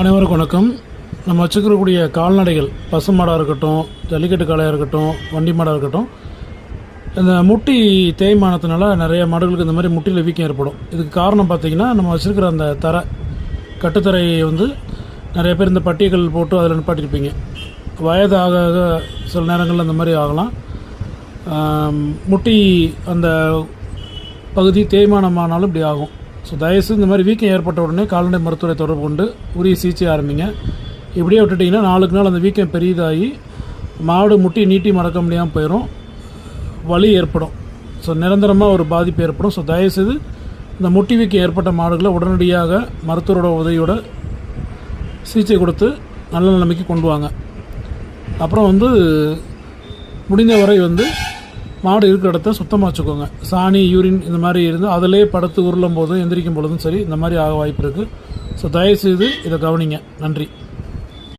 அனைவருக்கும் வணக்கம். நம்ம வச்சுக்கிறக்கூடிய கால்நடைகள் பசு மாடாக இருக்கட்டும், ஜல்லிக்கட்டு காளையாக இருக்கட்டும், வண்டி மாடாக இருக்கட்டும், இந்த முட்டி தேய்மானத்தினால நிறைய மாடுகளுக்கு இந்த மாதிரி முட்டியில் வீக்கம் ஏற்படும். இதுக்கு காரணம் பார்த்திங்கன்னா, நம்ம வச்சுருக்கிற அந்த தரை கட்டுத்தரையை நிறைய பேர் இந்த பட்டியல் போட்டு அதில் நிப்பாட்டியிருப்பீங்க. வயது ஆக ஆக சில நேரங்களில் இந்த மாதிரி ஆகலாம். முட்டி அந்த பகுதி தேய்மானமானாலும் இப்படி ஆகும். ஸோ தயவுசெய்து இந்த மாதிரி வீக்கம் ஏற்பட்ட உடனே கால்நடை மருத்துவரை தொடர்பு கொண்டு உரிய சிகிச்சை ஆரம்பிங்க. இப்படியே விட்டுட்டிங்கன்னா நாளுக்கு நாள் அந்த வீக்கம் பெரிதாகி மாடு முட்டி நீட்டி மடக்க முடியாமல் போயிடும், வலி ஏற்படும். ஸோ நிரந்தரமாக ஒரு பாதிப்பு ஏற்படும். ஸோ தயவுசெய்து இந்த முட்டி வீக்கம் ஏற்பட்ட மாடுகளை உடனடியாக மருத்துவரோட உதவியோட சிகிச்சை கொடுத்து நல்ல நிலைமைக்கு கொண்டு வாங்க. அப்புறம் முடிந்த வரை மாடு இருக்கிற இடத்த சுத்தமாக வச்சுக்கோங்க. சாணி, யூரின் இந்த மாதிரி இருந்து அதிலே படுத்து உருளும் போதும் எந்திரிக்கும் பொழுதும் சரி இந்த மாதிரி ஆக வாய்ப்பு இருக்குது. ஸோ தயவுசெய்து இதை கவனிங்க. நன்றி.